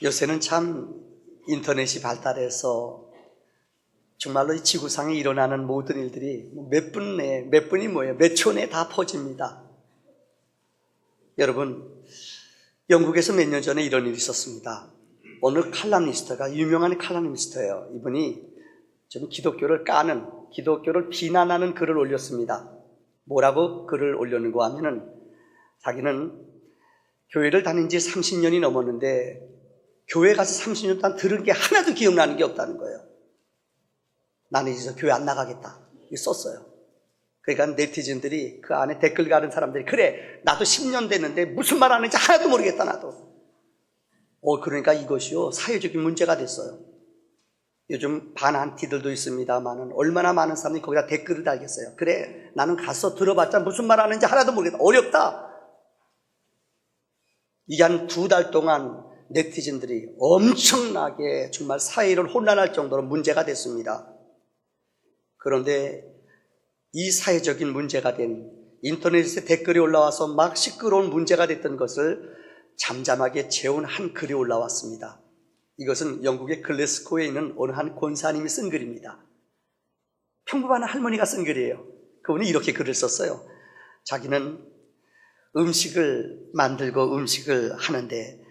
요새는 참 인터넷이 발달해서 정말로 이 지구상에 일어나는 모든 일들이 몇 분이 뭐예요? 몇 초 내에 다 퍼집니다. 여러분, 영국에서 몇 년 전에 이런 일이 있었습니다. 어느 칼럼니스트가, 유명한 칼럼니스트예요. 이분이 좀 기독교를 까는, 기독교를 비난하는 글을 올렸습니다. 뭐라고 글을 올렸는가 하면은, 자기는 교회를 다닌 지 30년이 넘었는데 교회 가서 30년 동안 들은 게 하나도 기억나는 게 없다는 거예요. 나는 이제 교회 안 나가겠다. 이거 썼어요. 그러니까 네티즌들이, 그 안에 댓글 가는 사람들이, 그래, 나도 10년 됐는데 무슨 말 하는지 하나도 모르겠다, 나도. 그러니까 이것이요, 사회적인 문제가 됐어요. 요즘 반안티들도 있습니다만은 얼마나 많은 사람들이 거기다 댓글을 달겠어요. 그래, 나는 가서 들어봤자 무슨 말 하는지 하나도 모르겠다. 어렵다. 이게 한 2달 동안 네티즌들이 엄청나게 정말 사회를 혼란할 정도로 문제가 됐습니다. 그런데 이 사회적인 문제가 된, 인터넷에 댓글이 올라와서 막 시끄러운 문제가 됐던 것을 잠잠하게 재운 한 글이 올라왔습니다. 이것은 영국의 글래스코에 있는 어느 한 권사님이 쓴 글입니다. 평범한 할머니가 쓴 글이에요. 그분이 이렇게 글을 썼어요. 자기는 음식을 만들고 음식을 하는데,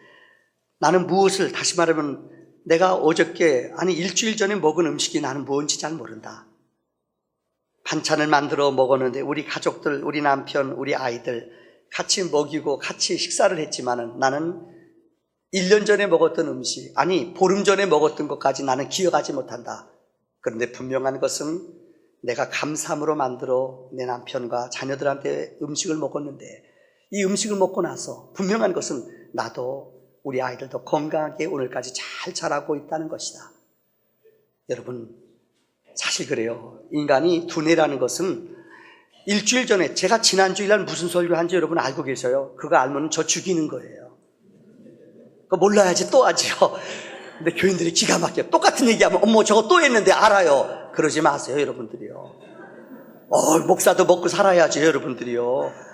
나는 무엇을, 다시 말하면 내가 어저께, 아니 일주일 전에 먹은 음식이 나는 뭔지 잘 모른다. 반찬을 만들어 먹었는데 우리 가족들, 우리 남편, 우리 아이들 같이 먹이고 같이 식사를 했지만은 나는 1년 전에 먹었던 음식, 아니 보름 전에 먹었던 것까지 나는 기억하지 못한다. 그런데 분명한 것은 내가 감사함으로 만들어 내 남편과 자녀들한테 음식을 먹었는데, 이 음식을 먹고 나서 분명한 것은 나도 우리 아이들도 건강하게 오늘까지 잘 자라고 있다는 것이다. 여러분, 사실 그래요. 인간이 두뇌라는 것은, 일주일 전에, 제가 지난주일날 무슨 소리를 한지 여러분 알고 계세요? 그거 알면 저 죽이는 거예요. 그거 몰라야지 또 하죠. 근데 교인들이 기가 막혀. 똑같은 얘기하면 어머 저거 또 했는데 알아요. 그러지 마세요, 여러분들이요. 목사도 먹고 살아야지, 여러분들이요.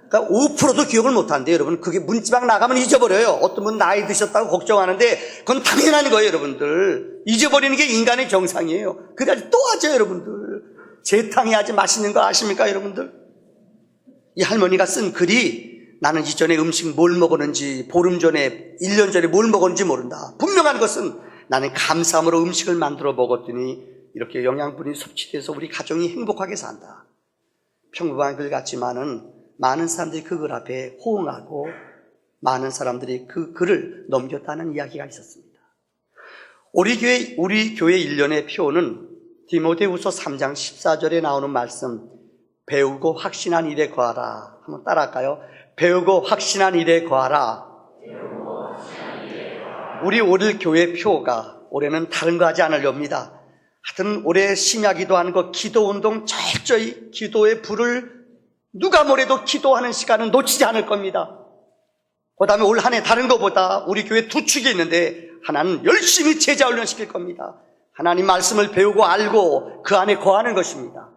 그러니까 5%도 기억을 못하는데 여러분, 그게 문지방 나가면 잊어버려요. 어떤 분 나이 드셨다고 걱정하는데 그건 당연한 거예요, 여러분들. 잊어버리는 게 인간의 정상이에요. 그래야지 또 하죠, 여러분들. 재탕해야지 맛있는 거 아십니까, 여러분들? 이 할머니가 쓴 글이, 나는 이전에 음식 뭘 먹었는지, 보름 전에, 1년 전에 뭘 먹었는지 모른다. 분명한 것은 나는 감사함으로 음식을 만들어 먹었더니 이렇게 영양분이 섭취돼서 우리 가정이 행복하게 산다. 평범한 글 같지만은 많은 사람들이 그 글 앞에 호응하고 많은 사람들이 그 글을 넘겼다는 이야기가 있었습니다. 우리 교회 1년의 표는 디모데후서 3장 14절에 나오는 말씀, 배우고 확신한 일에 거하라. 한번 따라할까요? 배우고 확신한 일에 거하라. 우리 올 교회 표가, 올해는 다른 거 하지 않으렵니다. 하여튼 올해 심야기도하는 거, 기도운동 철저히, 기도의 불을 누가 뭐래도 기도하는 시간은 놓치지 않을 겁니다. 그 다음에 올 한 해 다른 것보다 우리 교회 두 축이 있는데, 하나는 열심히 제자 훈련시킬 겁니다. 하나님 말씀을 배우고 알고 그 안에 거하는 것입니다.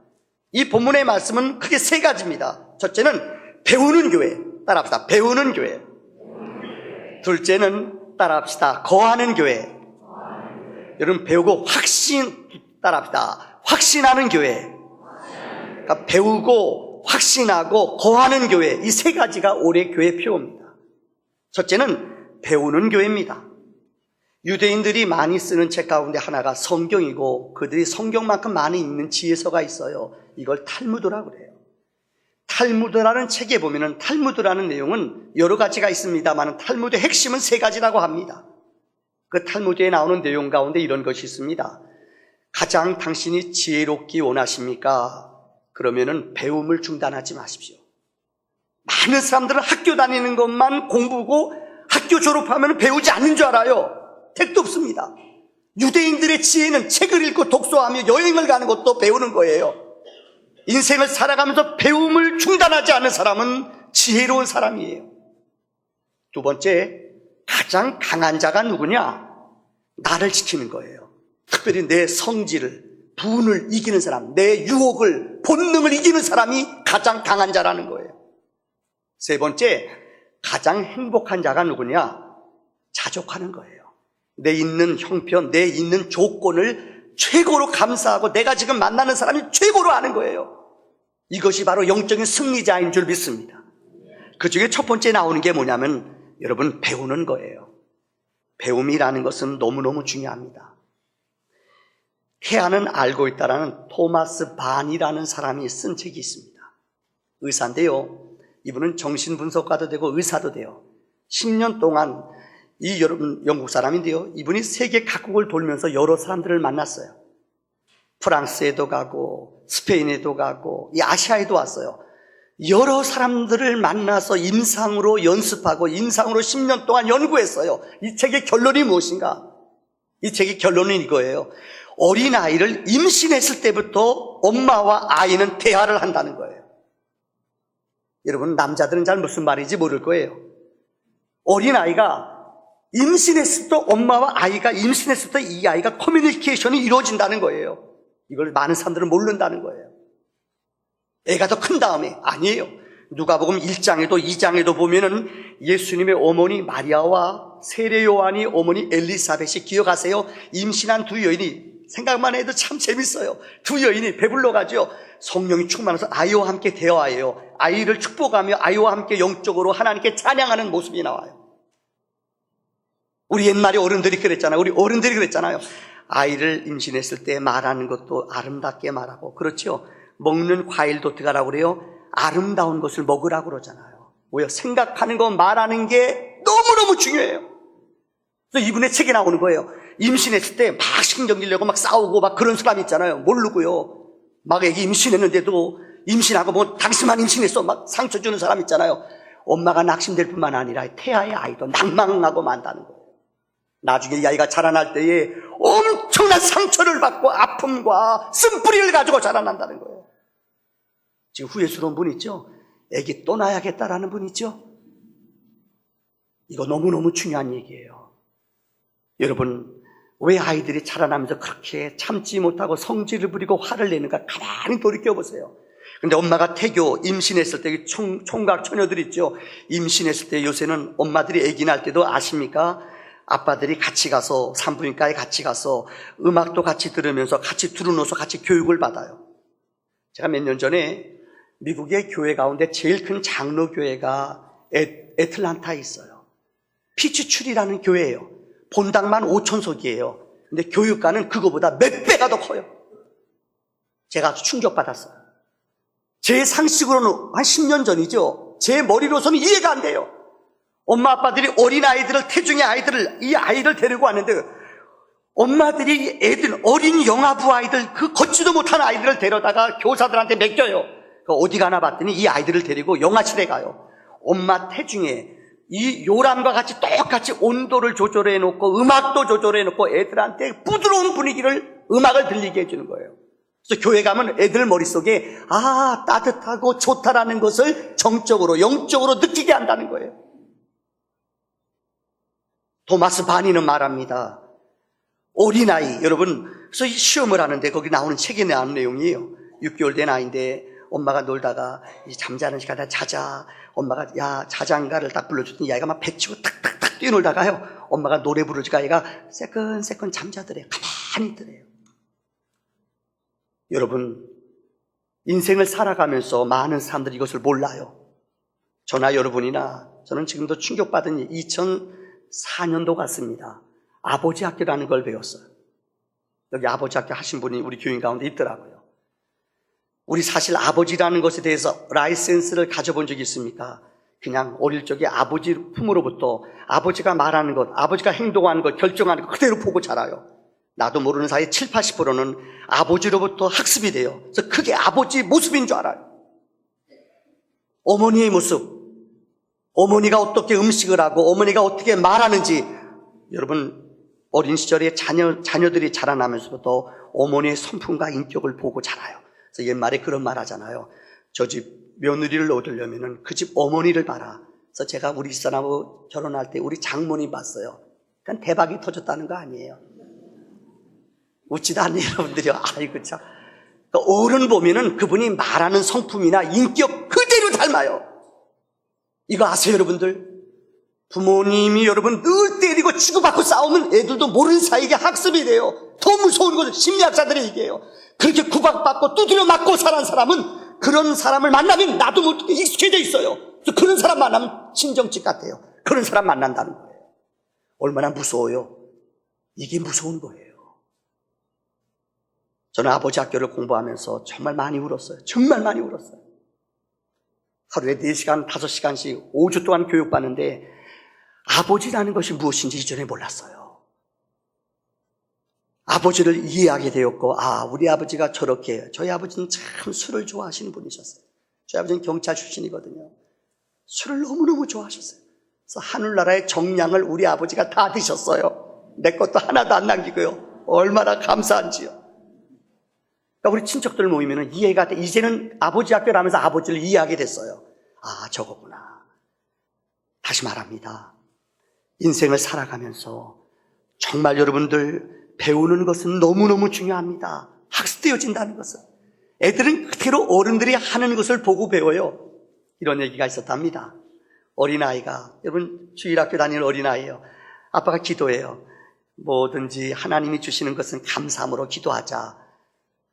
이 본문의 말씀은 크게 3가지입니다. 첫째는 배우는 교회, 따라합시다. 배우는 교회. 둘째는 따라합시다. 거하는 교회. 여러분, 배우고 따라합시다. 확신하는 교회. 그러니까 배우고 확신하고 거하는 교회, 이 3가지가 올해 교회 표입니다. 첫째는 배우는 교회입니다. 유대인들이 많이 쓰는 책 가운데 하나가 성경이고, 그들이 성경만큼 많이 읽는 지혜서가 있어요. 이걸 탈무드라고 그래요. 탈무드라는 책에 보면은, 탈무드라는 내용은 여러 가지가 있습니다만 탈무드의 핵심은 3가지라고 합니다. 그 탈무드에 나오는 내용 가운데 이런 것이 있습니다. 가장 당신이 지혜롭기 원하십니까? 그러면은 배움을 중단하지 마십시오. 많은 사람들은 학교 다니는 것만 공부고 학교 졸업하면 배우지 않는 줄 알아요. 택도 없습니다. 유대인들의 지혜는 책을 읽고 독서하며 여행을 가는 것도 배우는 거예요. 인생을 살아가면서 배움을 중단하지 않는 사람은 지혜로운 사람이에요. 두 번째, 가장 강한 자가 누구냐? 나를 지키는 거예요. 특별히 내 성질을, 분을 이기는 사람, 내 유혹을, 본능을 이기는 사람이 가장 강한 자라는 거예요. 세 번째, 가장 행복한 자가 누구냐? 자족하는 거예요. 내 있는 형편, 내 있는 조건을 최고로 감사하고 내가 지금 만나는 사람이 최고로 아는 거예요. 이것이 바로 영적인 승리자인 줄 믿습니다. 그 중에 첫 번째 나오는 게 뭐냐면 여러분, 배우는 거예요. 배움이라는 것은 너무너무 중요합니다. 태아는 알고 있다라는 토마스 반이라는 사람이 쓴 책이 있습니다. 의사인데요, 이분은 정신분석가도 되고 의사도 돼요. 10년 동안 이 여러분 영국 사람인데요, 이분이 세계 각국을 돌면서 여러 사람들을 만났어요. 프랑스에도 가고 스페인에도 가고 이 아시아에도 왔어요. 여러 사람들을 만나서 임상으로 연습하고 임상으로 10년 동안 연구했어요. 이 책의 결론이 무엇인가? 이 책의 결론은 이거예요. 어린아이를 임신했을 때부터 엄마와 아이는 대화를 한다는 거예요. 여러분, 남자들은 잘 무슨 말인지 모를 거예요. 어린아이가 임신했을 때, 엄마와 아이가 임신했을 때 이 아이가 커뮤니케이션이 이루어진다는 거예요. 이걸 많은 사람들은 모른다는 거예요. 애가 더 큰 다음에. 아니에요. 누가복음 1장에도 2장에도 보면은 예수님의 어머니 마리아와 세례 요한이 어머니 엘리사벳이, 기억하세요? 임신한 두 여인이, 생각만 해도 참 재밌어요. 두 여인이 배불러가지고 성령이 충만해서 아이와 함께 대화해요. 아이를 축복하며 아이와 함께 영적으로 하나님께 찬양하는 모습이 나와요. 우리 옛날에 어른들이 그랬잖아요. 우리 어른들이 그랬잖아요. 아이를 임신했을 때 말하는 것도 아름답게 말하고, 그렇죠? 먹는 과일도 어떻게 하라고 그래요? 아름다운 것을 먹으라고 그러잖아요. 왜요? 생각하는 거, 말하는 게 너무너무 중요해요. 그래서 이분의 책에 나오는 거예요. 임신했을 때 막 신경질 내고 막 싸우고 막 그런 사람 있잖아요. 모르고요. 막 애기 임신했는데도 임신하고 뭐 당신만 임신했어 막 상처 주는 사람 있잖아요. 엄마가 낙심될 뿐만 아니라 태아의 아이도 낭망하고 만다는 거예요. 나중에 이 아이가 자라날 때에 엄청난 상처를 받고 아픔과 쓴뿌리를 가지고 자라난다는 거예요. 지금 후회스러운 분 있죠? 애기 또 낳아야겠다라는 분 있죠? 이거 너무너무 중요한 얘기예요. 여러분, 왜 아이들이 자라나면서 그렇게 참지 못하고 성질을 부리고 화를 내는가 가만히 돌이켜보세요. 근데 엄마가 태교, 임신했을 때 총각 처녀들 있죠? 임신했을 때 요새는 엄마들이 아기 낳을 때도 아십니까? 아빠들이 같이 가서 산부인과에 같이 가서 음악도 같이 들으면서 같이 두루누워서 같이 교육을 받아요. 제가 몇 년 전에 미국의 교회 가운데 제일 큰 장로교회가 애틀란타에 있어요. 피치출이라는 교회예요. 본당만 5,000석이에요. 근데 교육과는 그거보다 몇 배가 더 커요. 제가 아주 충격받았어요. 제 상식으로는 한 10년 전이죠. 제 머리로서는 이해가 안 돼요. 엄마 아빠들이 어린아이들을, 태중의 아이들을, 이 아이를 데리고 왔는데 엄마들이 어린 영아부 아이들, 그 걷지도 못한 아이들을 데려다가 교사들한테 맡겨요. 어디 가나 봤더니 이 아이들을 데리고 영아실에 가요. 엄마 태중에 이 요람과 같이 똑같이 온도를 조절해 놓고 음악도 조절해 놓고 애들한테 부드러운 분위기를, 음악을 들리게 해주는 거예요. 그래서 교회 가면 애들 머릿속에 따뜻하고 좋다라는 것을 정적으로, 영적으로 느끼게 한다는 거예요. 토마스 바니는 말합니다. 어린아이, 여러분, 그래서 시험을 하는데 거기 나오는 책에 나오는 내용이에요. 6개월 된 아이인데 엄마가 놀다가 잠자는 시간에 자자, 엄마가 야 자장가를 딱 불러줬더니 이 아이가 막 배치고 탁탁탁 뛰어놀다가요, 엄마가 노래 부르니까 아이가 새끈새끈 잠자더래요. 가만히 있더래요. 여러분, 인생을 살아가면서 많은 사람들이 이것을 몰라요. 저나 여러분이나, 저는 지금도 충격받은 2004년도 같습니다. 아버지 학교라는 걸 배웠어요. 여기 아버지 학교 하신 분이 우리 교인 가운데 있더라고요. 우리 사실 아버지라는 것에 대해서 라이센스를 가져본 적이 있습니까? 그냥 어릴 적에 아버지 품으로부터 아버지가 말하는 것, 아버지가 행동하는 것, 결정하는 것 그대로 보고 자라요. 나도 모르는 사이에 70-80%는 아버지로부터 학습이 돼요. 그래서 그게 아버지 모습인 줄 알아요. 어머니의 모습, 어머니가 어떻게 음식을 하고 어머니가 어떻게 말하는지, 여러분 어린 시절에 자녀들이 자라나면서부터 어머니의 성품과 인격을 보고 자라요. 그래서 옛말에 그런 말 하잖아요. 저 집 며느리를 얻으려면 그 집 어머니를 봐라. 그래서 제가 우리 집사람하고 결혼할 때 우리 장모님 봤어요. 그러니까 대박이 터졌다는 거 아니에요. 웃지도 않는 여러분들이요. 아이고 참. 그러니까 어른 보면은 그분이 말하는 성품이나 인격 그대로 닮아요. 이거 아세요, 여러분들? 부모님이 여러분 늘 때리고 그리고 치고받고 싸우면 애들도 모르는 사이에 학습이 돼요. 더 무서운 것은 심리학자들이 얘기해요. 그렇게 구박받고 두드려 맞고 살아난 사람은 그런 사람을 만나면 나도 모르게 익숙해져 있어요. 그래서 그런 사람 만나면 친정집 같아요. 그런 사람 만난다는 거예요. 얼마나 무서워요. 이게 무서운 거예요. 저는 아버지 학교를 공부하면서 정말 많이 울었어요. 정말 많이 울었어요. 하루에 4시간, 5시간씩 5주 동안 교육받는데 아버지라는 것이 무엇인지 이전에 몰랐어요. 아버지를 이해하게 되었고, 우리 아버지가 저렇게, 저희 아버지는 참 술을 좋아하시는 분이셨어요. 저희 아버지는 경찰 출신이거든요. 술을 너무너무 좋아하셨어요. 그래서 하늘나라의 정량을 우리 아버지가 다 드셨어요. 내 것도 하나도 안 남기고요. 얼마나 감사한지요. 그러니까 우리 친척들 모이면 이해가 돼. 이제는 아버지 학교라면서 아버지를 이해하게 됐어요. 저거구나. 다시 말합니다. 인생을 살아가면서 정말 여러분들 배우는 것은 너무너무 중요합니다. 학습되어진다는 것은. 애들은 그대로 어른들이 하는 것을 보고 배워요. 이런 얘기가 있었답니다. 어린아이가, 여러분 주일학교 다니는 어린아이예요. 아빠가 기도해요. 뭐든지 하나님이 주시는 것은 감사함으로 기도하자.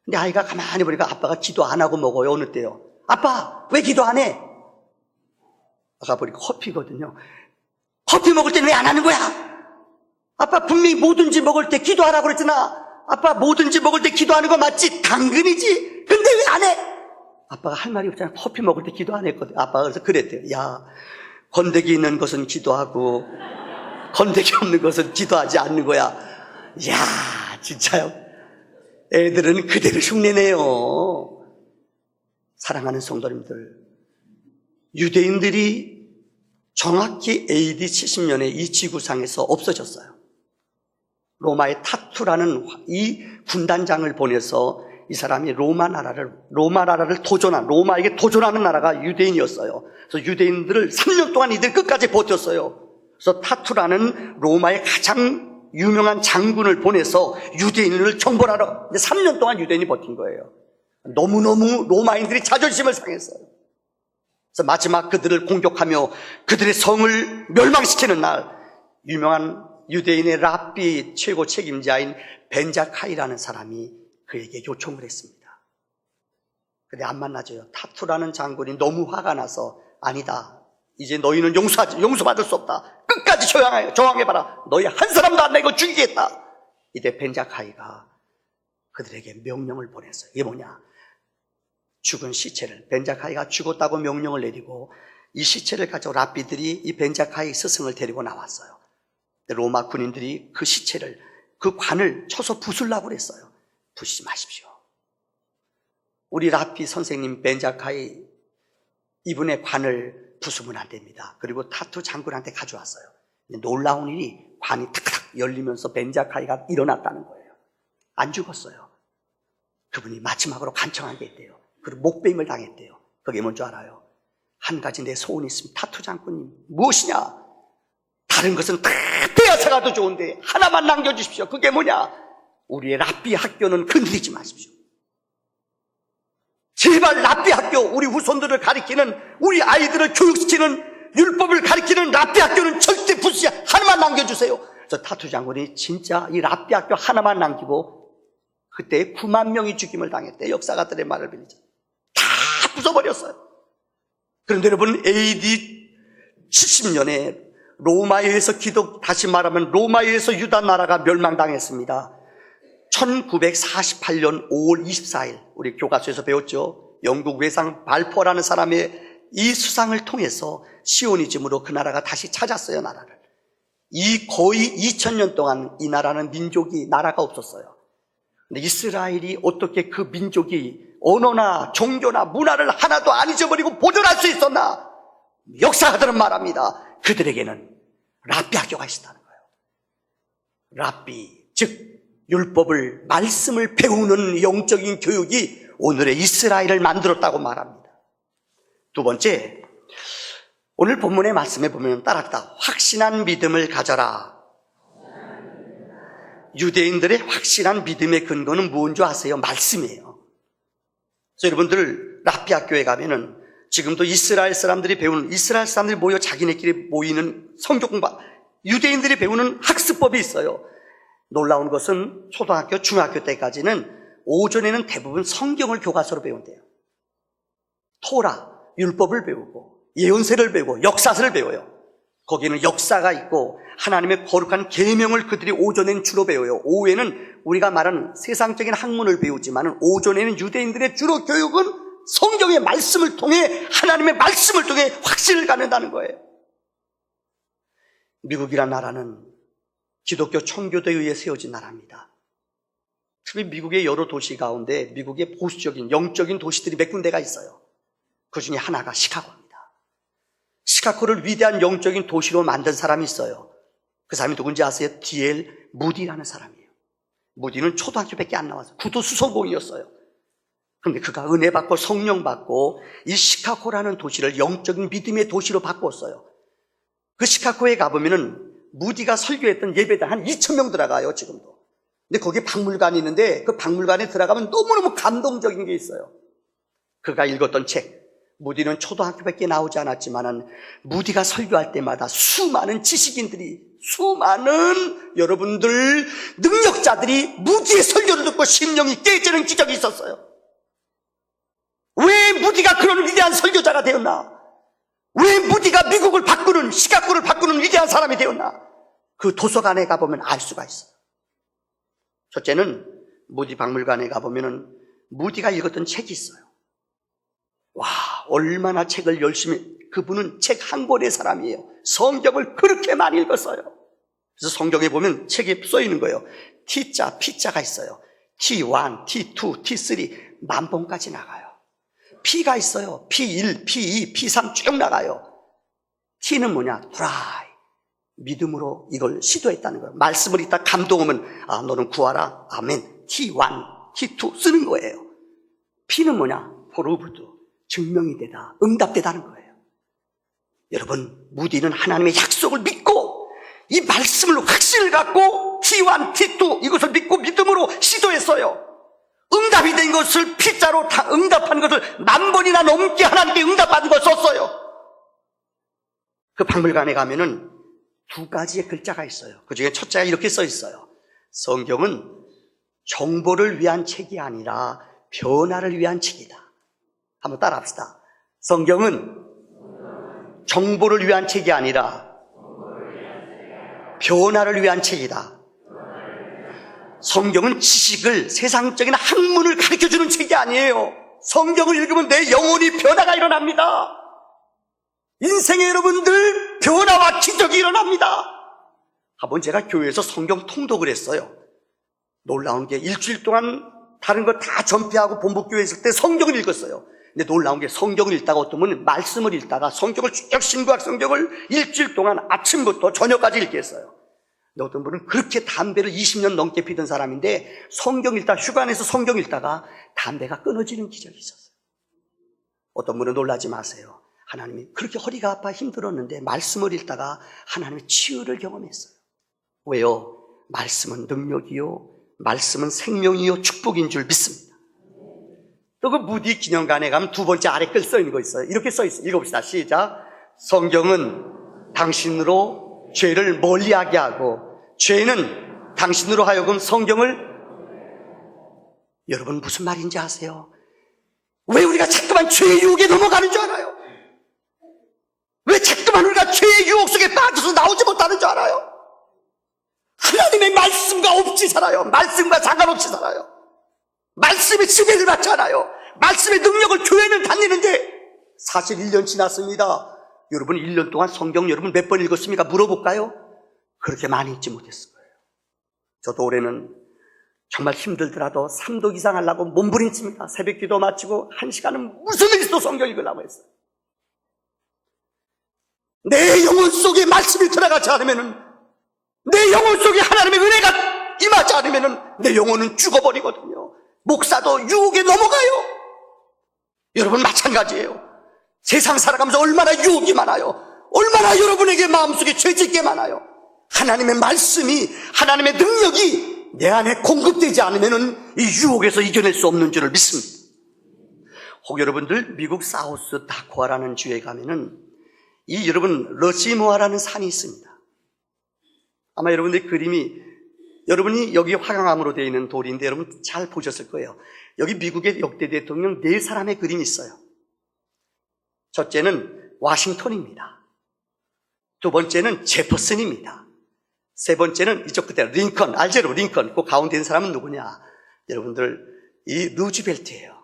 근데 아이가 가만히 보니까 아빠가 기도 안 하고 먹어요. 어느 때요. 아빠 왜 기도 안 해? 아까 보니까 커피거든요. 커피 먹을 때는 왜 안 하는 거야? 아빠 분명히 뭐든지 먹을 때 기도하라고 그랬잖아. 아빠 뭐든지 먹을 때 기도하는 거 맞지? 당근이지. 근데 왜 안 해? 아빠가 할 말이 없잖아. 커피 먹을 때 기도 안 했거든. 아빠가 그래서 그랬대요. 야, 건더기 있는 것은 기도하고 건더기 없는 것은 기도하지 않는 거야. 야, 진짜요. 애들은 그대로 흉내내요. 사랑하는 성도님들, 유대인들이 정확히 AD 70년에 이 지구상에서 없어졌어요. 로마의 타투라는 이 군단장을 보내서 이 사람이 로마 나라를 도전한, 로마에게 도전하는 나라가 유대인이었어요. 그래서 유대인들을 3년 동안 이들 끝까지 버텼어요. 그래서 타투라는 로마의 가장 유명한 장군을 보내서 유대인을 정벌하러 3년 동안 유대인이 버틴 거예요. 너무너무 로마인들이 자존심을 상했어요. 그래서 마지막 그들을 공격하며 그들의 성을 멸망시키는 날, 유명한 유대인의 랍비 최고 책임자인 벤자카이라는 사람이 그에게 요청을 했습니다. 근데 안 만나줘요. 타투라는 장군이 너무 화가 나서, 아니다, 이제 너희는 용서받을 수 없다. 끝까지 저항해봐라. 너희 한 사람도 안 내고 죽이겠다. 이때 벤자카이가 그들에게 명령을 보냈어요. 이게 뭐냐? 죽은 시체를, 벤자카이가 죽었다고 명령을 내리고 이 시체를 가지고 랍비들이 이 벤자카이 스승을 데리고 나왔어요. 로마 군인들이 그 시체를, 그 관을 쳐서 부수려고 그랬어요. 부수지 마십시오. 우리 랍비 선생님 벤자카이, 이분의 관을 부수면 안 됩니다. 그리고 타투 장군한테 가져왔어요. 놀라운 일이 관이 탁탁 열리면서 벤자카이가 일어났다는 거예요. 안 죽었어요. 그분이 마지막으로 간청한 게 있대요. 그리고 목베임을 당했대요. 그게 뭔지 알아요? 한 가지 내 소원이 있습니다. 타투 장군님, 무엇이냐? 다른 것은 다 빼앗아가도 좋은데 하나만 남겨주십시오. 그게 뭐냐? 우리의 랍비 학교는 건드리지 마십시오. 제발 랍비 학교, 우리 후손들을 가리키는, 우리 아이들을 교육시키는, 율법을 가리키는 랍비 학교는 절대 부수지, 하나만 남겨주세요. 그래서 타투 장군이 진짜 이 랍비 학교 하나만 남기고 그때 9만 명이 죽임을 당했대. 역사가들의 말을 빌리죠. 다 부숴버렸어요. 그런데 여러분, AD 70년에 로마에 의해서 다시 말하면 로마에 의해서 유다 나라가 멸망당했습니다. 1948년 5월 24일 우리 교과서에서 배웠죠. 영국 외상 발포라는 사람의 이 수상을 통해서 시오니즘으로 그 나라가 다시 찾았어요. 나라를. 이 거의 2000년 동안 이 나라는 나라가 없었어요. 근데 이스라엘이 어떻게 그 민족이 언어나 종교나 문화를 하나도 안 잊어버리고 보존할 수 있었나? 역사가들은 말합니다. 그들에게는 랍비 학교가 있었다는 거예요. 랍비, 즉 율법을, 말씀을 배우는 영적인 교육이 오늘의 이스라엘을 만들었다고 말합니다. 두 번째, 오늘 본문의 말씀에 보면 따랐다. 확신한 믿음을 가져라. 유대인들의 확실한 믿음의 근거는 뭔 줄 아세요? 말씀이에요. 그래서 여러분들 랍비 학교에 가면은 지금도 이스라엘 사람들이 모여 자기네끼리 모이는 성경 공부, 유대인들이 배우는 학습법이 있어요. 놀라운 것은 초등학교, 중학교 때까지는 오전에는 대부분 성경을 교과서로 배운대요. 토라, 율법을 배우고 예언서를 배우고 역사서를 배워요. 거기는 역사가 있고 하나님의 거룩한 계명을 그들이 오전에는 주로 배워요. 오후에는 우리가 말하는 세상적인 학문을 배우지만 오전에는 유대인들의 주로 교육은 성경의 말씀을 통해, 하나님의 말씀을 통해 확신을 갖는다는 거예요. 미국이란 나라는 기독교 청교도에 의해 세워진 나라입니다. 특히 미국의 여러 도시 가운데 미국의 보수적인 영적인 도시들이 몇 군데가 있어요. 그 중에 하나가 시카고입니다. 시카고를 위대한 영적인 도시로 만든 사람이 있어요. 그 사람이 누군지 아세요? D.L. 무디라는 사람이에요. 무디는 초등학교밖에 안 나와서 구도 수성공이었어요. 그런데 그가 은혜 받고 성령 받고 이 시카고라는 도시를 영적인 믿음의 도시로 바꿨어요. 그 시카고에 가보면은 무디가 설교했던 예배당 한 2,000명 들어가요, 지금도. 근데 거기에 박물관이 있는데 그 박물관에 들어가면 너무너무 감동적인 게 있어요. 그가 읽었던 책, 무디는 초등학교밖에 나오지 않았지만은 무디가 설교할 때마다 수많은 지식인들이, 수많은 여러분들 능력자들이 무디의 설교를 듣고 심령이 깨지는 기적이 있었어요. 왜 무디가 그런 위대한 설교자가 되었나? 왜 무디가 미국을 바꾸는, 시카고를 바꾸는 위대한 사람이 되었나? 그 도서관에 가보면 알 수가 있어요. 첫째는 무디 박물관에 가보면은 무디가 읽었던 책이 있어요. 와, 얼마나 책을 열심히, 그분은 책 한 권의 사람이에요. 성경을 그렇게 많이 읽었어요. 그래서 성경에 보면 책에 써 있는 거예요. T자, P자가 있어요. T1, T2, T3 만 번까지 나가요. P가 있어요. P1, P2, P3 쭉 나가요. T는 뭐냐? try. 믿음으로 이걸 시도했다는 거예요. 말씀을 읽다 감동하면 아, 너는 구하라. 아멘. T1, T2 쓰는 거예요. P는 뭐냐? proved. 증명이 되다. 응답되다는 거예요. 여러분, 무디는 하나님의 약속을 믿고 이 말씀을 확신을 갖고 T1, T2 이것을 믿고 믿음으로 시도했어요. 응답이 된 것을 P자로 다 응답한 것을 만 번이나 넘게 하나님께 응답받은 걸 썼어요. 그 박물관에 가면은 두 가지의 글자가 있어요. 그 중에 첫째가 이렇게 써 있어요. 성경은 정보를 위한 책이 아니라 변화를 위한 책이다. 한번 따라 합시다. 성경은 정보를 위한 책이 아니라 변화를 위한 책이다. 성경은 지식을, 세상적인 학문을 가르쳐주는 책이 아니에요. 성경을 읽으면 내 영혼이 변화가 일어납니다. 인생의 여러분들 변화와 기적이 일어납니다. 한번 제가 교회에서 성경 통독을 했어요. 놀라운 게 일주일 동안 다른 거 다 전폐하고 본부교회에 있을 때 성경을 읽었어요. 근데 놀라운 게 성경을 읽다가 어떤 분은 말씀을 읽다가 성경을 쭉 신구약 성경을 일주일 동안 아침부터 저녁까지 읽게 했어요. 근데 어떤 분은 그렇게 담배를 20년 넘게 피던 사람인데 성경 읽다 휴가 내서 성경 읽다가 담배가 끊어지는 기적이 있었어요. 어떤 분은 놀라지 마세요. 하나님이 그렇게 허리가 아파 힘들었는데 말씀을 읽다가 하나님의 치유를 경험했어요. 왜요? 말씀은 능력이요, 말씀은 생명이요 축복인 줄 믿습니다. 또 그 무디 기념관에 가면 두 번째 아래 글 써 있는 거 있어요. 이렇게 써 있어요. 읽어봅시다. 시작. 성경은 당신으로 죄를 멀리하게 하고 죄는 당신으로 하여금 성경을, 여러분 무슨 말인지 아세요? 왜 우리가 자꾸만 죄의 유혹에 넘어가는 줄 알아요? 왜 자꾸만 우리가 죄의 유혹 속에 빠져서 나오지 못하는 줄 알아요? 하나님의 말씀과 없이 살아요. 말씀과 상관없이 살아요. 말씀의 지배를 받지 않아요. 말씀의 능력을 교회는 다니는데 사실 1년 지났습니다. 여러분 1년 동안 성경 여러분 몇 번 읽었습니까? 물어볼까요? 그렇게 많이 읽지 못했을 거예요. 저도 올해는 정말 힘들더라도 3독 이상 하려고 몸부림칩니다. 새벽 기도 마치고 1시간은 무슨 일 있어도 성경 읽으려고 했어요. 내 영혼 속에 말씀이 들어가지 않으면은, 내 영혼 속에 하나님의 은혜가 임하지 않으면은 내 영혼은 죽어버리거든요. 목사도 유혹에 넘어가요. 여러분 마찬가지예요. 세상 살아가면서 얼마나 유혹이 많아요. 얼마나 여러분에게 마음속에 죄짓게 많아요. 하나님의 말씀이, 하나님의 능력이 내 안에 공급되지 않으면은 이 유혹에서 이겨낼 수 없는 줄을 믿습니다. 혹 여러분들 미국 사우스 다코아라는 주에 가면은 이 여러분 러시모아라는 산이 있습니다. 아마 여러분들의 그림이, 여러분이 여기 화강암으로 되어 있는 돌인데 여러분 잘 보셨을 거예요. 여기 미국의 역대 대통령 4사람의 그림이 있어요. 첫째는 워싱턴입니다. 두 번째는 제퍼슨입니다. 세 번째는 이쪽 끝에 링컨, 알제로 링컨. 그 가운데 있는 사람은 누구냐? 여러분들, 이 루즈벨트예요.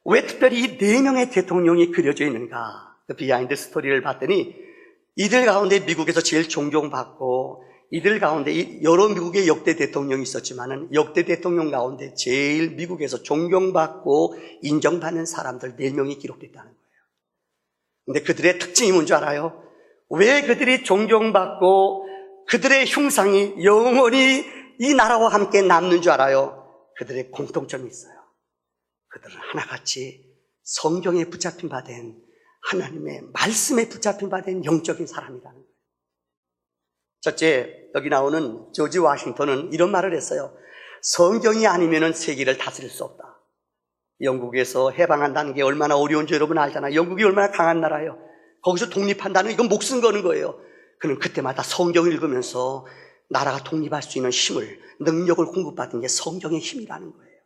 왜 특별히 이 4명의 대통령이 그려져 있는가? 그 비하인드 스토리를 봤더니 이들 가운데 미국에서 제일 존경받고, 이들 가운데 여러 미국의 역대 대통령이 있었지만은 역대 대통령 가운데 제일 미국에서 존경받고 인정받는 사람들 4명이 기록됐다는 거예요. 근데 그들의 특징이 뭔지 알아요? 왜 그들이 존경받고 그들의 흉상이 영원히 이 나라와 함께 남는 줄 알아요? 그들의 공통점이 있어요. 그들은 하나같이 성경에 붙잡힌 바 된, 하나님의 말씀에 붙잡힌 바 된 영적인 사람이라는 거예요. 첫째, 여기 나오는 조지 워싱턴은 이런 말을 했어요. 성경이 아니면 세계를 다스릴 수 없다. 영국에서 해방한다는 게 얼마나 어려운지 여러분 알잖아요. 영국이 얼마나 강한 나라예요. 거기서 독립한다는 이건 목숨 거는 거예요. 그는 그때마다 성경을 읽으면서 나라가 독립할 수 있는 힘을, 능력을 공급받은 게 성경의 힘이라는 거예요.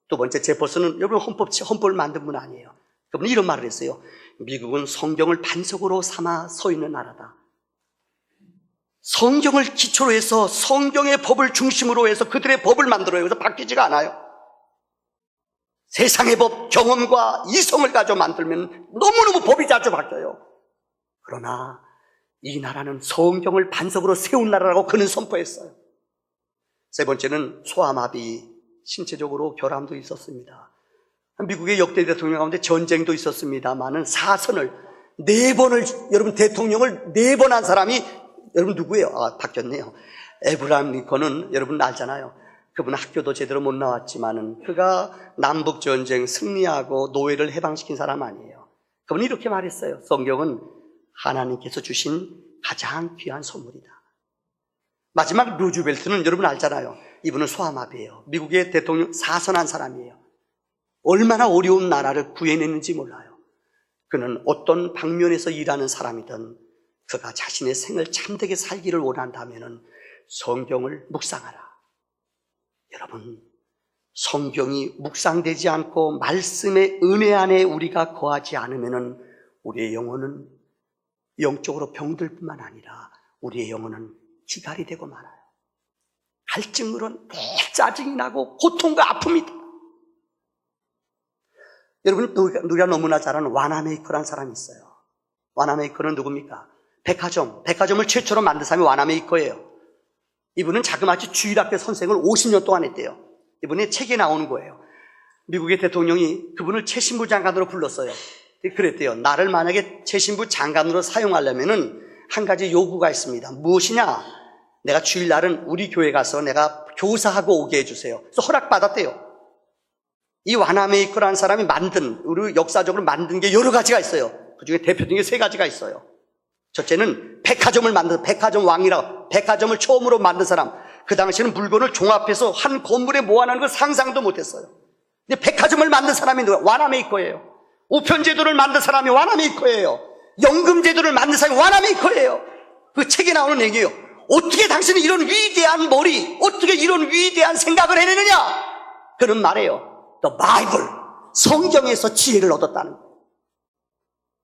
두 번째, 제퍼슨은 여러분 헌법을 만든 분 아니에요. 그분은 이런 말을 했어요. 미국은 성경을 반석으로 삼아 서 있는 나라다. 성경을 기초로 해서 성경의 법을 중심으로 해서 그들의 법을 만들어요. 그래서 바뀌지가 않아요. 세상의 법, 경험과 이성을 가지고 만들면 너무너무 법이 자주 바뀌어요. 그러나 이 나라는 성경을 반석으로 세운 나라라고 그는 선포했어요. 세 번째는 소아마비, 신체적으로 결함도 있었습니다. 미국의 역대 대통령 가운데 전쟁도 있었습니다만은 사선을 4번을, 여러분 대통령을 4번 한 사람이 여러분 누구예요? 바뀌었네요. 에브라임 링컨은 여러분 알잖아요. 그분은 학교도 제대로 못 나왔지만은 그가 남북전쟁 승리하고 노예를 해방시킨 사람 아니에요. 그분이 이렇게 말했어요. 성경은 하나님께서 주신 가장 귀한 선물이다. 마지막 루즈벨트는 여러분 알잖아요. 이분은 소아마비예요. 미국의 대통령 사선한 사람이에요. 얼마나 어려운 나라를 구해냈는지 몰라요. 그는 어떤 방면에서 일하는 사람이든 그가 자신의 생을 참되게 살기를 원한다면 성경을 묵상하라. 여러분, 성경이 묵상되지 않고 말씀의 은혜 안에 우리가 거하지 않으면 우리의 영혼은 영적으로 병들 뿐만 아니라 우리의 영혼은 기갈이 되고 말아요. 갈증으로는 늘 짜증이 나고 고통과 아픔이다. 여러분, 누가 너무나 잘 아는 와나메이커라는 사람이 있어요. 와나메이커는 누굽니까? 백화점을 최초로 만든 사람이 와나메이커예요. 이분은 자그마치 주일학교 선생을 50년 동안 했대요. 이분의 책에 나오는 거예요. 미국의 대통령이 그분을 최신부 장관으로 불렀어요. 그랬대요. 나를 만약에 최신부 장관으로 사용하려면은 한 가지 요구가 있습니다. 무엇이냐? 내가 주일날은 우리 교회 가서 내가 교사하고 오게 해주세요. 그래서 허락받았대요. 이 와나메이커라는 사람이 우리 역사적으로 만든 게 여러 가지가 있어요. 그 중에 대표적인 게 3가지가 있어요. 첫째는 백화점을 만든, 백화점 왕이라고, 백화점을 처음으로 만든 사람. 그 당시에는 물건을 종합해서 한 건물에 모아놓는 걸 상상도 못했어요. 근데 백화점을 만든 사람이 누가? 와나메이커예요. 우편제도를 만든 사람이 와나메이커예요. 연금제도를 만든 사람이 와나메이커예요. 그 책에 나오는 얘기예요. 어떻게 당신은 이런 위대한 머리, 어떻게 이런 위대한 생각을 해내느냐? 그는 말해요. The Bible, 성경에서 지혜를 얻었다는 거예요.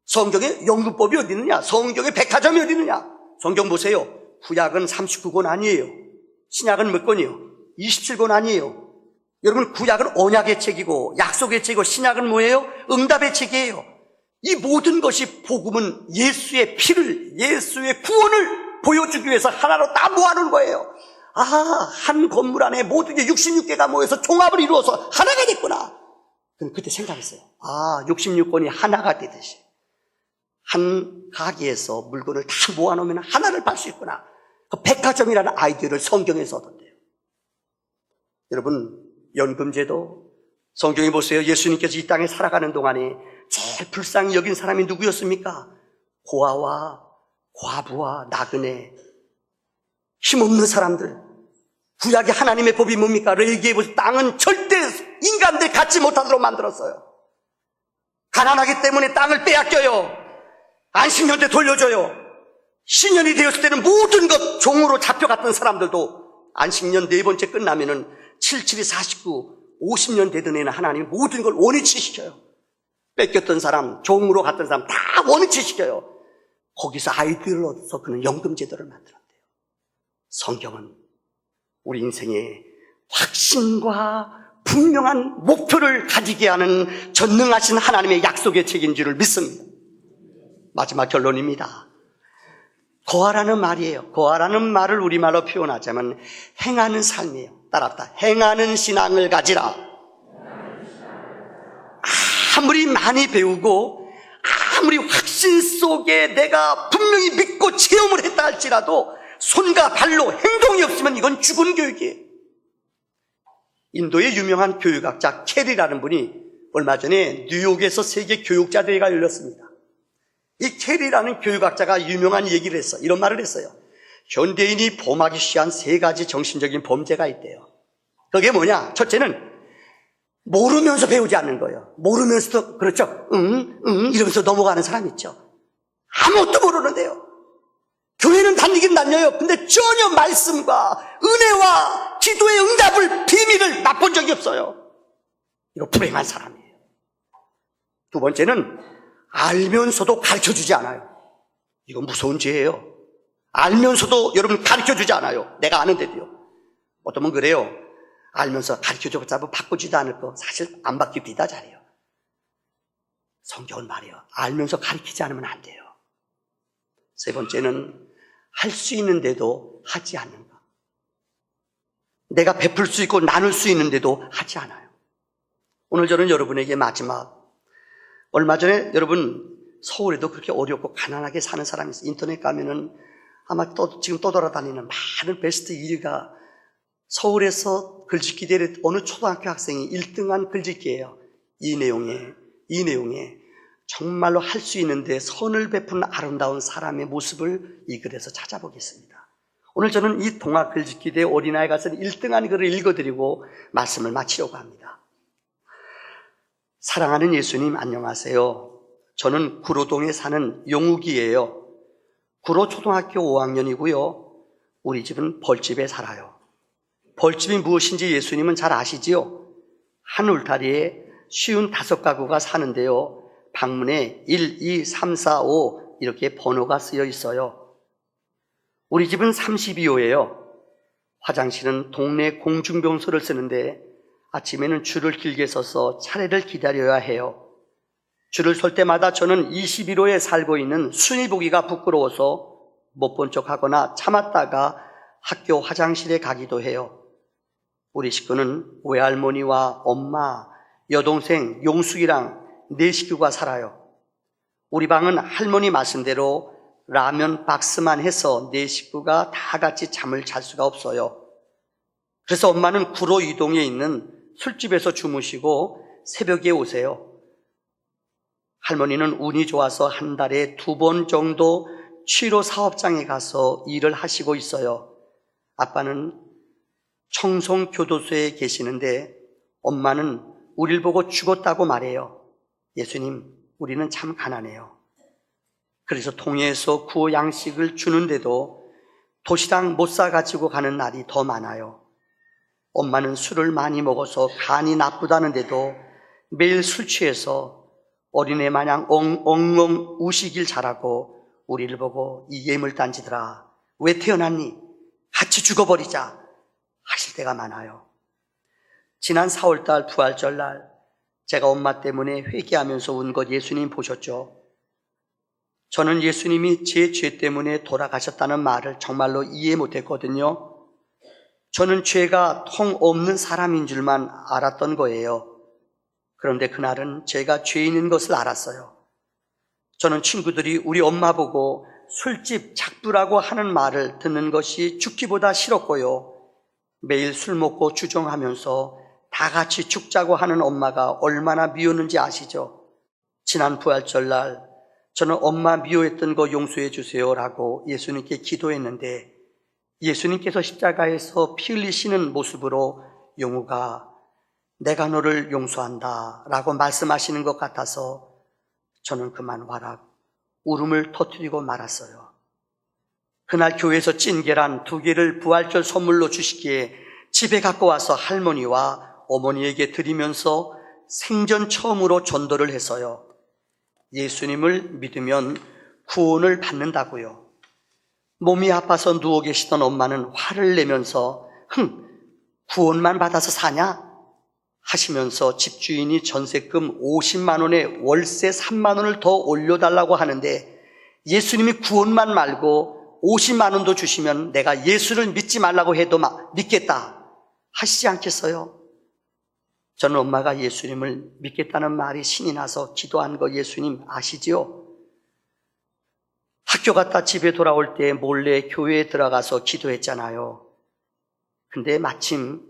성경에 연금법이 어디 있느냐? 성경에 백화점이 어디 있느냐? 성경 보세요. 구약은 39권 아니에요. 신약은 몇 권이요? 27권 아니에요. 여러분, 구약은 언약의 책이고 약속의 책이고 신약은 뭐예요? 응답의 책이에요. 이 모든 것이, 복음은 예수의 피를, 예수의 구원을 보여주기 위해서 하나로 다 모아놓은 거예요. 한 건물 안에 모든 게 66개가 모여서 종합을 이루어서 하나가 됐구나. 그때 생각했어요. 66권이 하나가 되듯이 한 가게에서 물건을 다 모아놓으면 하나를 팔 수 있구나. 그 백화점이라는 아이디어를 성경에서 얻었대요. 여러분, 연금제도, 성경에 보세요. 예수님께서 이 땅에 살아가는 동안에 제일 불쌍히 여긴 사람이 누구였습니까? 고아와 과부와 나그네, 힘없는 사람들. 구약의 하나님의 법이 뭡니까? 레위기에 보세요. 땅은 절대 인간들 갖지 못하도록 만들었어요. 가난하기 때문에 땅을 빼앗겨요. 안식년 때 돌려줘요. 신년이 되었을 때는 모든 것 종으로 잡혀갔던 사람들도 안식년 4번째 끝나면은 77이 49, 50년 되던 애는 하나님이 모든 걸 원위치시켜요. 뺏겼던 사람, 종으로 갔던 사람 다 원위치시켜요. 거기서 아이디어를 얻어서 그는 연금제도를 만들었대요. 성경은 우리 인생에 확신과 분명한 목표를 가지게 하는 전능하신 하나님의 약속의 책인 줄을 믿습니다. 마지막 결론입니다. 거하라는 말이에요. 거하라는 말을 우리말로 표현하자면 행하는 삶이에요. 따라합시다. 행하는 신앙을 가지라. 아무리 많이 배우고 아무리 확신 속에 내가 분명히 믿고 체험을 했다 할지라도 손과 발로 행동이 없으면 이건 죽은 교육이에요. 인도의 유명한 교육학자 캐리라는 분이 얼마 전에 뉴욕에서 세계 교육자 대회가 열렸습니다. 이 캐리라는 교육학자가 유명한 얘기를 했어. 이런 말을 했어요. 현대인이 범하기 쉬운 3가지 정신적인 범죄가 있대요. 그게 뭐냐? 첫째는 모르면서 배우지 않는 거예요. 모르면서도 그렇죠. 이러면서 넘어가는 사람 있죠. 아무것도 모르는데요. 교회는 다니긴 다녀요. 근데 전혀 말씀과 은혜와 기도의 응답을 비밀을 맛본 적이 없어요. 이거 불행한 사람이에요. 2번째는 알면서도 가르쳐주지 않아요. 이거 무서운 죄예요. 알면서도 여러분 가르쳐주지 않아요. 내가 아는데도요. 어떤 분 그래요. 알면서 가르쳐줘봤자 뭐 바꾸지도 않을 거. 사실 안 바뀝니다. 잘해요. 성경은 말이에요. 알면서 가르치지 않으면 안 돼요. 3번째는 할 수 있는데도 하지 않는 것. 내가 베풀 수 있고 나눌 수 있는데도 하지 않아요. 오늘 저는 여러분에게 마지막, 얼마 전에 여러분 서울에도 그렇게 어렵고 가난하게 사는 사람이 있어요. 인터넷 가면은 아마 지금 떠돌아다니는 많은 베스트 1위가 서울에서 글짓기 대회 어느 초등학교 학생이 1등한 글짓기예요. 이 내용에 정말로 할 수 있는데 선을 베푸는 아름다운 사람의 모습을 이 글에서 찾아보겠습니다. 오늘 저는 이 동화 글짓기 대회 어린아이가 쓴 1등한 글을 읽어드리고 말씀을 마치려고 합니다. 사랑하는 예수님 안녕하세요. 저는 구로동에 사는 용욱이에요. 구로 초등학교 5학년이고요. 우리 집은 벌집에 살아요. 벌집이 무엇인지 예수님은 잘 아시지요? 한 울타리에 55가구가 사는데요. 방문에 1, 2, 3, 4, 5 이렇게 번호가 쓰여 있어요. 우리 집은 32호예요. 화장실은 동네 공중병소를 쓰는데 아침에는 줄을 길게 서서 차례를 기다려야 해요. 줄을 설 때마다 저는 21호에 살고 있는 순이 보기가 부끄러워서 못 본 척하거나 참았다가 학교 화장실에 가기도 해요. 우리 식구는 외할머니와 엄마, 여동생 용숙이랑 4식구가 살아요. 우리 방은 할머니 말씀대로 라면 박스만 해서 4식구가 다 같이 잠을 잘 수가 없어요. 그래서 엄마는 구로 이동에 있는 술집에서 주무시고 새벽에 오세요. 할머니는 운이 좋아서 한 달에 2번 정도 치료 사업장에 가서 일을 하시고 있어요. 아빠는 청송교도소에 계시는데 엄마는 우리를 보고 죽었다고 말해요. 예수님, 우리는 참 가난해요. 그래서 통에서 구호 양식을 주는데도 도시락 못 사가지고 가는 날이 더 많아요. 엄마는 술을 많이 먹어서 간이 나쁘다는데도 매일 술 취해서 어린애 마냥 엉엉 우시길 잘하고 우리를 보고 이 예물단지들아 왜 태어났니? 같이 죽어버리자 하실 때가 많아요. 지난 4월달 부활절날 제가 엄마 때문에 회개하면서 운 것 예수님 보셨죠? 저는 예수님이 제 죄 때문에 돌아가셨다는 말을 정말로 이해 못했거든요. 저는 죄가 통 없는 사람인 줄만 알았던 거예요. 그런데 그날은 제가 죄인인 것을 알았어요. 저는 친구들이 우리 엄마 보고 술집 작두라고 하는 말을 듣는 것이 죽기보다 싫었고요. 매일 술 먹고 주정하면서 다 같이 죽자고 하는 엄마가 얼마나 미웠는지 아시죠? 지난 부활절날 저는 엄마 미워했던 거 용서해 주세요라고 예수님께 기도했는데 예수님께서 십자가에서 피 흘리시는 모습으로 용우가 내가 너를 용서한다 라고 말씀하시는 것 같아서 저는 그만 와락 울음을 터뜨리고 말았어요. 그날 교회에서 찐 계란 2개를 부활절 선물로 주시기에 집에 갖고 와서 할머니와 어머니에게 드리면서 생전 처음으로 전도를 했어요. 예수님을 믿으면 구원을 받는다고요. 몸이 아파서 누워 계시던 엄마는 화를 내면서 구원만 받아서 사냐? 하시면서 집주인이 전세금 50만 원에 월세 3만 원을 더 올려달라고 하는데 예수님이 구원만 말고 50만 원도 주시면 내가 예수를 믿지 말라고 해도 믿겠다 하시지 않겠어요? 저는 엄마가 예수님을 믿겠다는 말이 신이 나서 기도한 거 예수님 아시지요? 학교 갔다 집에 돌아올 때 몰래 교회에 들어가서 기도했잖아요. 근데 마침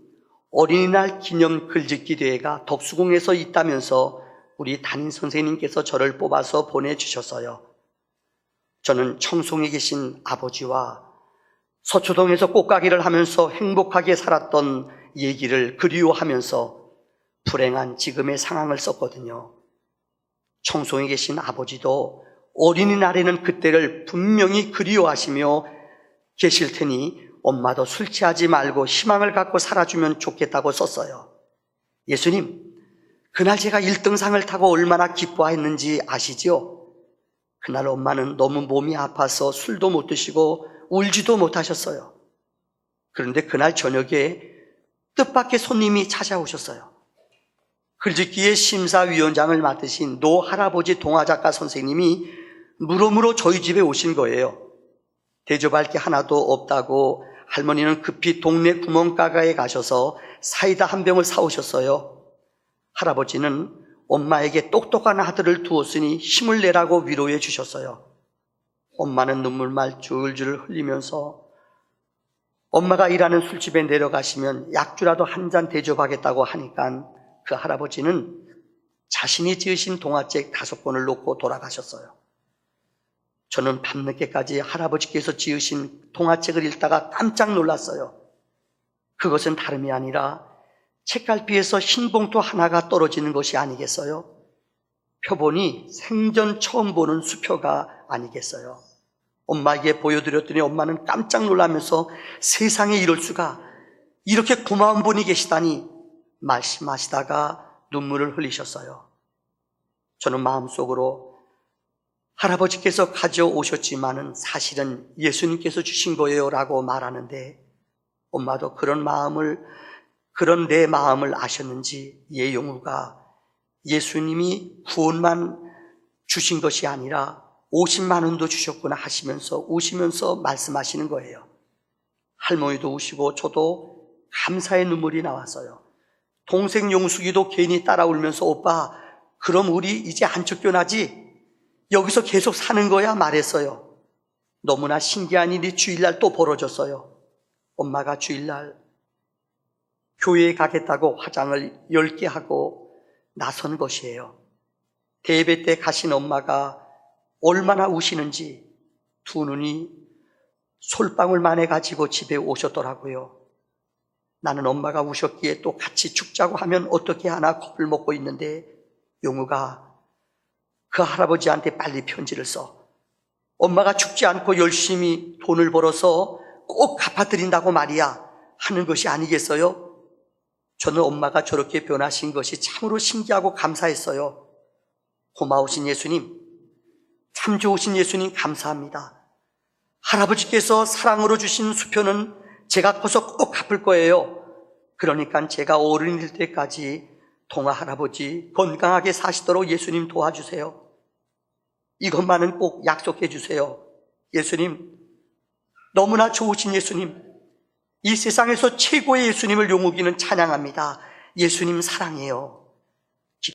어린이날 기념 글짓기 대회가 덕수궁에서 있다면서 우리 담임 선생님께서 저를 뽑아서 보내주셨어요. 저는 청송에 계신 아버지와 서초동에서 꽃가게를 하면서 행복하게 살았던 얘기를 그리워하면서 불행한 지금의 상황을 썼거든요. 청송에 계신 아버지도 어린이날에는 그때를 분명히 그리워하시며 계실 테니 엄마도 술 취하지 말고 희망을 갖고 살아주면 좋겠다고 썼어요. 예수님, 그날 제가 1등상을 타고 얼마나 기뻐했는지 아시지요? 그날 엄마는 너무 몸이 아파서 술도 못 드시고 울지도 못하셨어요. 그런데 그날 저녁에 뜻밖의 손님이 찾아오셨어요. 글짓기의 심사위원장을 맡으신 노 할아버지 동화작가 선생님이 물어물어 저희 집에 오신 거예요. 대접할 게 하나도 없다고 할머니는 급히 동네 구멍가게에 가셔서 사이다 한 병을 사오셨어요. 할아버지는 엄마에게 똑똑한 아들을 두었으니 힘을 내라고 위로해 주셨어요. 엄마는 눈물만 줄줄 흘리면서 엄마가 일하는 술집에 내려가시면 약주라도 한 잔 대접하겠다고 하니까 그 할아버지는 자신이 지으신 동화책 5권을 놓고 돌아가셨어요. 저는 밤늦게까지 할아버지께서 지으신 동화책을 읽다가 깜짝 놀랐어요. 그것은 다름이 아니라 책갈피에서 흰 봉투 하나가 떨어지는 것이 아니겠어요? 표본이 생전 처음 보는 수표가 아니겠어요? 엄마에게 보여드렸더니 엄마는 깜짝 놀라면서 세상에 이럴 수가, 이렇게 고마운 분이 계시다니 말씀하시다가 눈물을 흘리셨어요. 저는 마음속으로 할아버지께서 가져오셨지만은 사실은 예수님께서 주신 거예요 라고 말하는데 엄마도 그런 내 마음을 아셨는지 예용우가 예수님이 구원만 주신 것이 아니라 50만 원도 주셨구나 하시면서 우시면서 말씀하시는 거예요. 할머니도 우시고 저도 감사의 눈물이 나왔어요. 동생 용숙이도 괜히 따라 울면서 오빠 그럼 우리 이제 안 쫓겨나지? 여기서 계속 사는 거야? 말했어요. 너무나 신기한 일이 주일날 또 벌어졌어요. 엄마가 주일날 교회에 가겠다고 화장을 10개 하고 나선 것이에요. 대예배 때 가신 엄마가 얼마나 우시는지 두 눈이 솔방울만 해가지고 집에 오셨더라고요. 나는 엄마가 우셨기에 또 같이 죽자고 하면 어떻게 하나 겁을 먹고 있는데 용우가 그 할아버지한테 빨리 편지를 써. 엄마가 죽지 않고 열심히 돈을 벌어서 꼭 갚아드린다고 말이야 하는 것이 아니겠어요? 저는 엄마가 저렇게 변하신 것이 참으로 신기하고 감사했어요. 고마우신 예수님, 참 좋으신 예수님 감사합니다. 할아버지께서 사랑으로 주신 수표는 제가 커서 꼭 갚을 거예요. 그러니까 제가 어른이 될 때까지 동화 할아버지 건강하게 사시도록 예수님 도와주세요. 이것만은 꼭 약속해 주세요. 예수님, 너무나 좋으신 예수님, 이 세상에서 최고의 예수님을 용우기는 찬양합니다. 예수님 사랑해요.